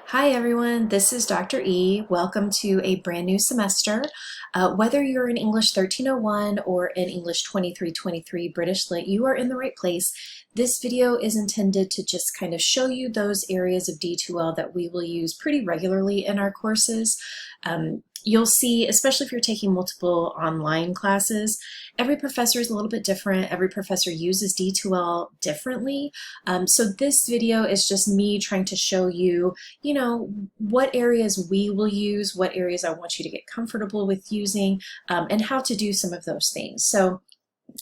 Hi everyone, this is Dr. E. Welcome to a brand new semester. Whether you're in English 1301 or in English 2323 British Lit, you are in the right place. This video is intended to just kind of show you those areas of D2L that we will use pretty regularly in our courses. You'll see, especially if you're taking multiple online classes, every professor is a little bit different. Every professor uses D2L differently. So this video is just me trying to show you, what areas we will use, what areas I want you to get comfortable with using, and how to do some of those things. So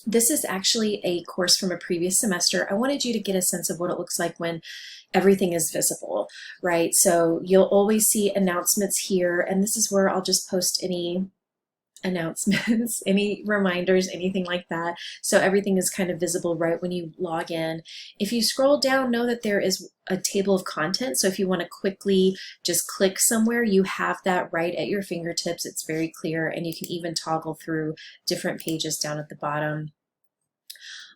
this is actually a course from a previous semester. I wanted you to get a sense of what it looks like when everything is visible, right? So you'll always see announcements here, and this is where I'll just post any announcements, any reminders, anything like that. So everything is kind of visible right when you log in. If you scroll down, know that there is a table of content. So if you want to quickly just click somewhere, you have that right at your fingertips. It's very clear, and you can even toggle through different pages down at the bottom.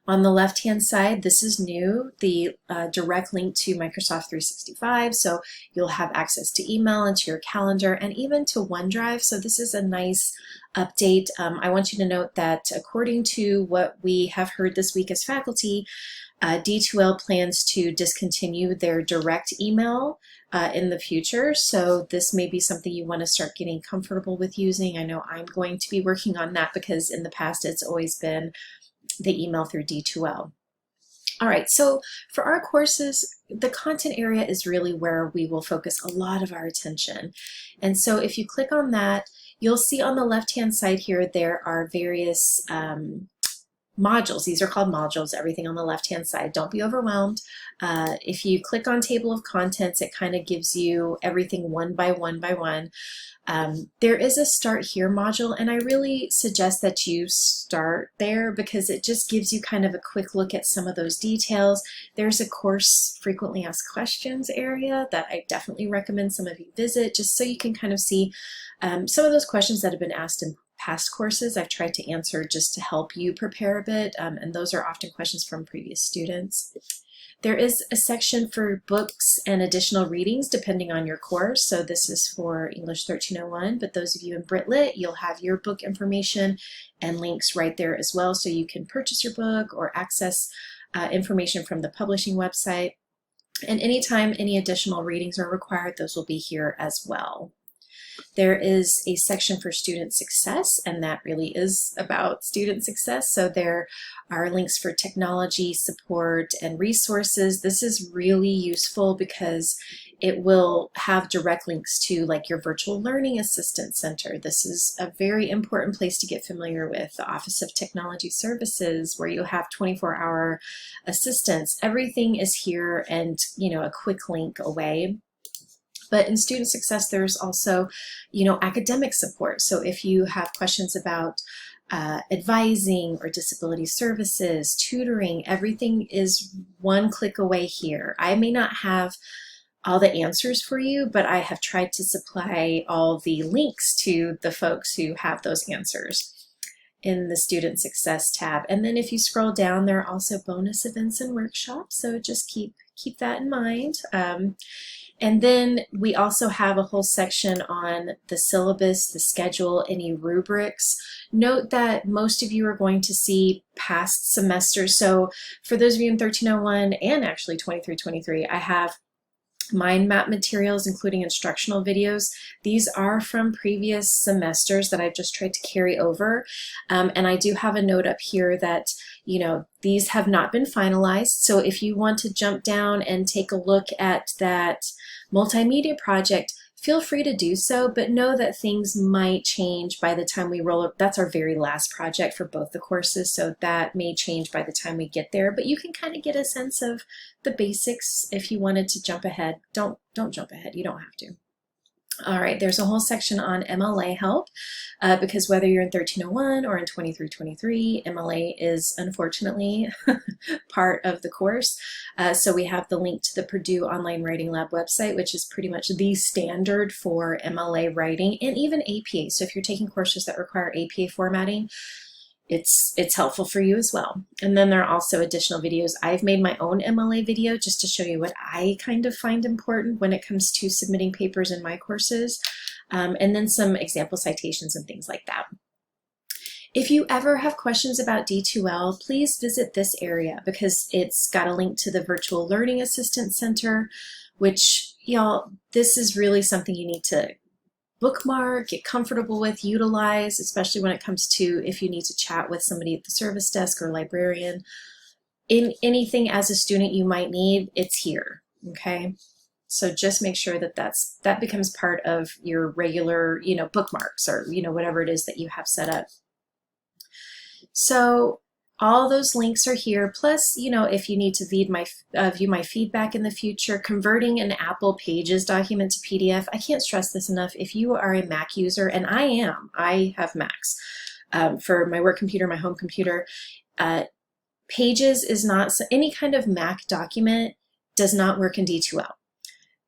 On the left-hand side, this is new, the direct link to Microsoft 365. So you'll have access to email and to your calendar and even to OneDrive. So this is a nice update. I want you to note that according to what we have heard this week as faculty, D2L plans to discontinue their direct email in the future. So this may be something you want to start getting comfortable with using. I know I'm going to be working on that because in the past it's always been the email through D2L. All right, so for our courses, the content area is really where we will focus a lot of our attention. And so if you click on that, you'll see on the left-hand side here, there are various modules. These are called modules, everything on the left-hand side. Don't be overwhelmed. If you click on table of contents, it kind of gives you everything one by one by one. There is a start here module, and I really suggest that you start there because it just gives you kind of a quick look at some of those details. There's a course frequently asked questions area that I definitely recommend some of you visit just so you can kind of see some of those questions that have been asked in past courses. I've tried to answer just to help you prepare a bit, and those are often questions from previous students. There is a section for books and additional readings depending on your course. So this is for English 1301, but those of you in BritLit, you'll have your book information and links right there as well. So you can purchase your book or access information from the publishing website. And anytime any additional readings are required, those will be here as well. There is a section for student success, and that really is about student success. So there are links for technology, support, and resources. This is really useful because it will have direct links to like your virtual learning assistance center. This is a very important place to get familiar with. The Office of Technology Services, where you have 24-hour assistance. Everything is here and, a quick link away. But in student success, there's also, academic support. So if you have questions about advising or disability services, tutoring, everything is one click away here. I may not have all the answers for you, but I have tried to supply all the links to the folks who have those answers in the student success tab. And then if you scroll down, there are also bonus events and workshops. So just keep that in mind. And then we also have a whole section on the syllabus, the schedule, any rubrics. Note that most of you are going to see past semesters. So for those of you in 1301 and actually 2323, I have mind map materials, including instructional videos. These are from previous semesters that I've just tried to carry over. And I do have a note up here that, these have not been finalized. So if you want to jump down and take a look at that multimedia project, feel free to do so, but know that things might change by the time we roll up. That's our very last project for both the courses, so that may change by the time we get there, but you can kind of get a sense of the basics. If you wanted to jump ahead, don't jump ahead, you don't have to. All right, there's a whole section on MLA help because whether you're in 1301 or in 2323, MLA is unfortunately part of the course. So we have the link to the Purdue Online Writing Lab website, which is pretty much the standard for MLA writing and even APA. So if you're taking courses that require APA formatting, it's helpful for you as well. And then there are also additional videos. I've made my own MLA video just to show you what I kind of find important when it comes to submitting papers in my courses, and then some example citations and things like that. If you ever have questions about D2L, please visit this area because it's got a link to the Virtual Learning Assistance Center, which, y'all, this is really something you need to bookmark, get comfortable with, utilize, especially when it comes to if you need to chat with somebody at the service desk or librarian. In anything as a student you might need, it's here, okay? So just make sure that that becomes part of your regular, bookmarks or, whatever it is that you have set up. So all those links are here. Plus, if you need to view my feedback in the future, converting an Apple Pages document to PDF, I can't stress this enough. If you are a Mac user, and I have Macs for my work computer, my home computer, Pages is not, any kind of Mac document does not work in D2L.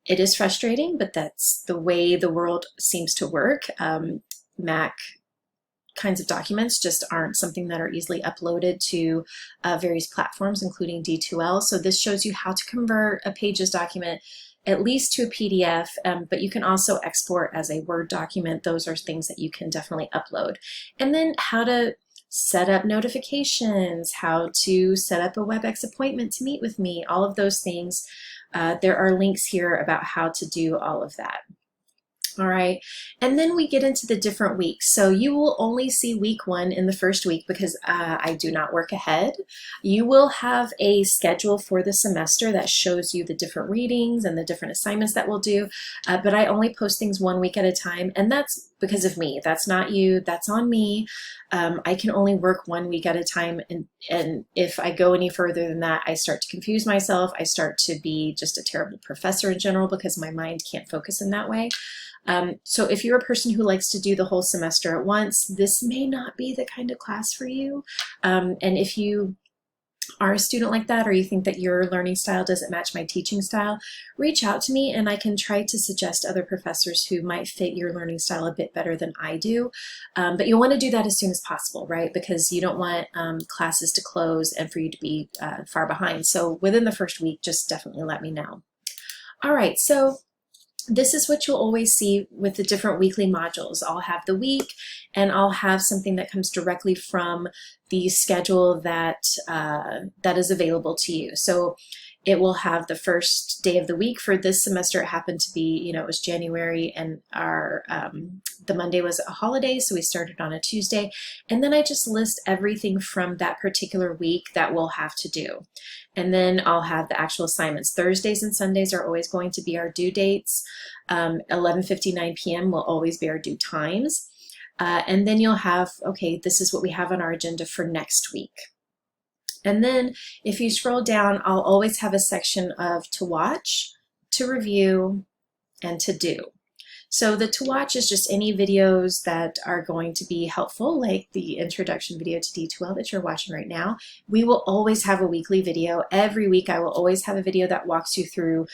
It is frustrating, but that's the way the world seems to work. Mac kinds of documents just aren't something that are easily uploaded to various platforms, including D2L. So this shows you how to convert a Pages document at least to a PDF, but you can also export as a Word document. Those are things that you can definitely upload. And then how to set up notifications, how to set up a WebEx appointment to meet with me, all of those things. There are links here about how to do all of that. All right, and then we get into the different weeks. So you will only see week 1 in the first week because I do not work ahead. You will have a schedule for the semester that shows you the different readings and the different assignments that we'll do, but I only post things 1 week at a time, and that's because of me. That's not you, that's on me. I can only work 1 week at a time, and if I go any further than that, I start to confuse myself. I start to be just a terrible professor in general because my mind can't focus in that way. So if you're a person who likes to do the whole semester at once, this may not be the kind of class for you. And if you are a student like that, or you think that your learning style doesn't match my teaching style, reach out to me and I can try to suggest other professors who might fit your learning style a bit better than I do. But you'll want to do that as soon as possible, right? Because you don't want classes to close and for you to be far behind. So within the first week, just definitely let me know. All right, so this is what you'll always see with the different weekly modules. I'll have the week, and I'll have something that comes directly from the schedule that is available to you. So it will have the first day of the week. For this semester, it happened to be, it was January, and our the Monday was a holiday, so we started on a Tuesday. And then I just list everything from that particular week that we'll have to do. And then I'll have the actual assignments. Thursdays and Sundays are always going to be our due dates. 11:59 p.m. will always be our due times. And then you'll have, okay, this is what we have on our agenda for next week. And then if you scroll down, I'll always have a section of to watch, to review, and to do. So the to watch is just any videos that are going to be helpful, like the introduction video to D2L that you're watching right now. We will always have a weekly video. Every week I will always have a video that walks you through,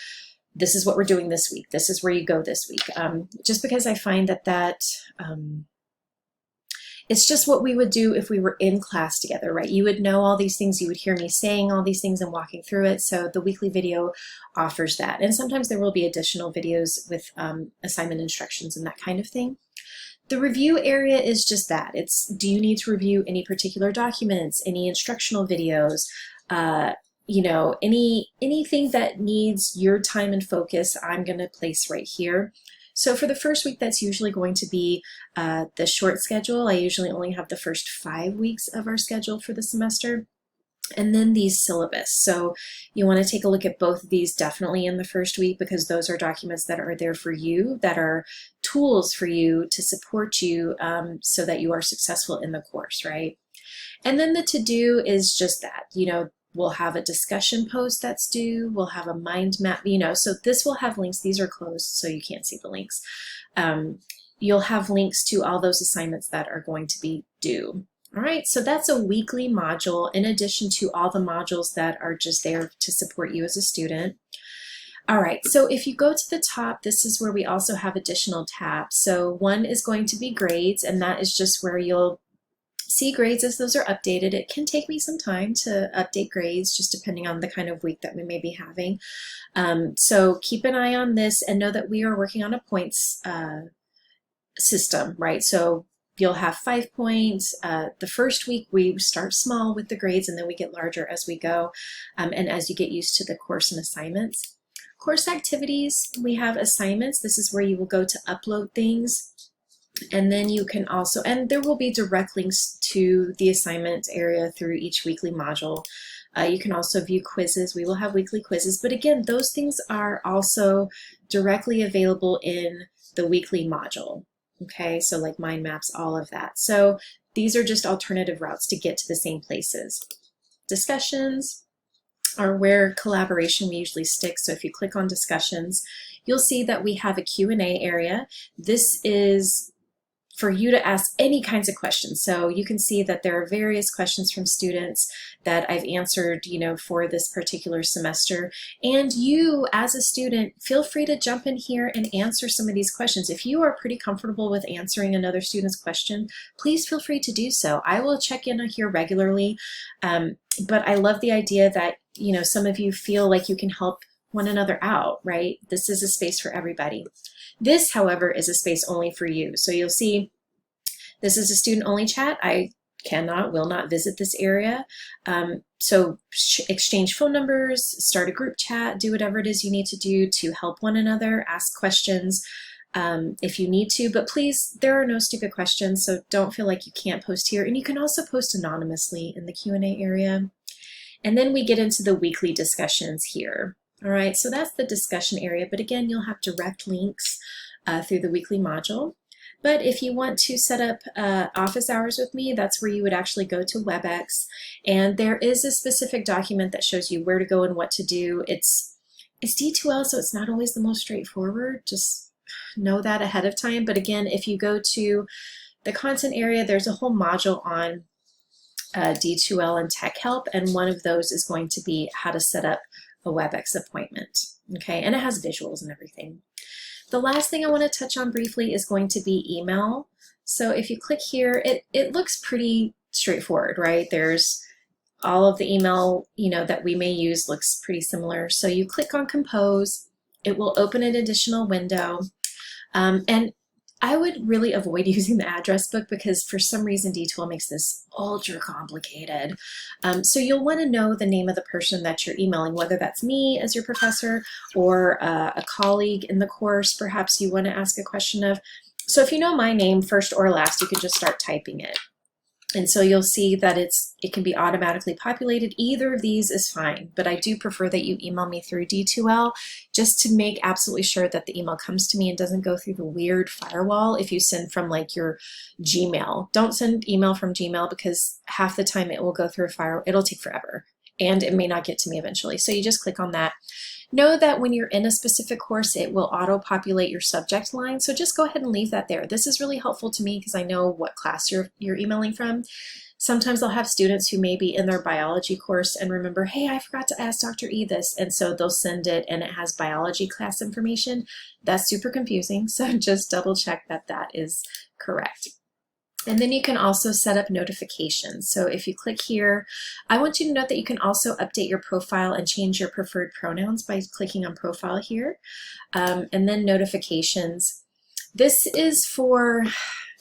this is what we're doing this week, this is where you go this week. Just because I find that it's just what we would do if we were in class together, right? You would know all these things, you would hear me saying all these things and walking through it. So the weekly video offers that. And sometimes there will be additional videos with assignment instructions and that kind of thing. The review area is just that. It's, do you need to review any particular documents, any instructional videos, anything that needs your time and focus, I'm going to place right here. So for the first week, that's usually going to be the short schedule. I usually only have the first 5 weeks of our schedule for the semester. And then these syllabus. So you want to take a look at both of these definitely in the first week, because those are documents that are there for you, that are tools for you to support you so that you are successful in the course, right? And then the to-do is just that, we'll have a discussion post that's due, we'll have a mind map, so this will have links. These are closed, so you can't see the links. You'll have links to all those assignments that are going to be due. All right, so that's a weekly module in addition to all the modules that are just there to support you as a student. All right, so if you go to the top, this is where we also have additional tabs. So one is going to be grades, and that is just where you'll see grades as those are updated. It can take me some time to update grades, just depending on the kind of week that we may be having. So keep an eye on this and know that we are working on a points system, right? So you'll have 5 points. The first week we start small with the grades, and then we get larger as we go, and as you get used to the course and assignments. Course activities, we have assignments. This is where you will go to upload things. And then you can also, and there will be direct links to the assignment area through each weekly module. You can also view quizzes. We will have weekly quizzes, but again, those things are also directly available in the weekly module. Okay, so like mind maps, all of that. So these are just alternative routes to get to the same places. Discussions are where collaboration we usually stick. So if you click on discussions, you'll see that we have a Q&A area. This is for you to ask any kinds of questions. So you can see that there are various questions from students that I've answered, you know, for this particular semester. And you, as a student, feel free to jump in here and answer some of these questions. If you are pretty comfortable with answering another student's question, please feel free to do so. I will check in here regularly, but I love the idea that, you know, some of you feel like you can help one another out, right? This is a space for everybody. This, however, is a space only for you. So you'll see this is a student-only chat. I will not visit this area. So exchange phone numbers, start a group chat, do whatever it is you need to do to help one another, ask questions if you need to, but please, there are no stupid questions, so don't feel like you can't post here. And you can also post anonymously in the Q&A area. And then we get into the weekly discussions here. All right, so that's the discussion area, but again, you'll have direct links through the weekly module. But if you want to set up office hours with me, that's where you would actually go to WebEx, and there is a specific document that shows you where to go and what to do. It's D2L, so it's not always the most straightforward. Just know that ahead of time. But again, if you go to the content area, there's a whole module on D2L and tech help, and one of those is going to be how to set up a WebEx appointment. Okay, and it has visuals and everything. The last thing I want to touch on briefly is going to be email. So if you click here, it looks pretty straightforward, right? There's all of the email, you know, that we may use looks pretty similar. So you click on compose, it will open an additional window, and I would really avoid using the address book because for some reason D2L makes this ultra complicated. So you'll want to know the name of the person that you're emailing, whether that's me as your professor or a colleague in the course, perhaps you want to ask a question of. So if you know my name first or last, you can just start typing it. And so you'll see that it can be automatically populated. Either of these is fine, but I do prefer that you email me through D2L just to make absolutely sure that the email comes to me and doesn't go through the weird firewall if you send from like your Gmail. Don't send email from Gmail because half the time it will go through a firewall. It'll take forever and it may not get to me eventually. So you just click on that. Know that when you're in a specific course, it will auto-populate your subject line. So just go ahead and leave that there. This is really helpful to me because I know what class you're emailing from. Sometimes I'll have students who may be in their biology course and remember, hey, I forgot to ask Dr. E this. And so they'll send it and it has biology class information. That's super confusing. So just double check that that is correct. And then you can also set up notifications. So if you click here, I want you to note that you can also update your profile and change your preferred pronouns by clicking on profile here. And then notifications. This is for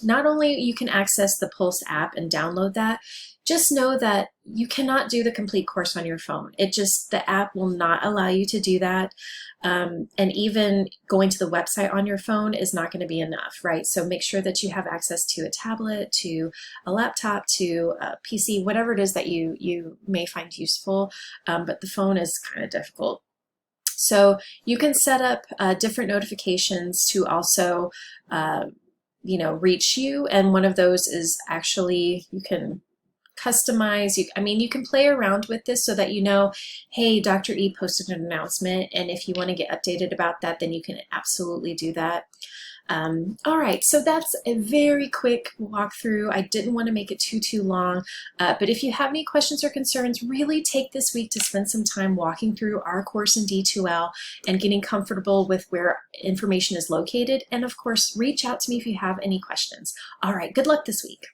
not only you can access the Pulse app and download that, just know that you cannot do the complete course on your phone. The app will not allow you to do that. And even going to the website on your phone is not going to be enough, right? So make sure that you have access to a tablet, to a laptop, to a PC, whatever it is that you may find useful. But the phone is kind of difficult. So you can set up different notifications to also, reach you. And one of those is actually, you can customize. You can play around with this so that you know, hey, Dr. E posted an announcement, and if you want to get updated about that, then you can absolutely do that. All right, so that's a very quick walkthrough. I didn't want to make it too long, but if you have any questions or concerns, really take this week to spend some time walking through our course in D2L and getting comfortable with where information is located. And of course, reach out to me if you have any questions. All right, good luck this week.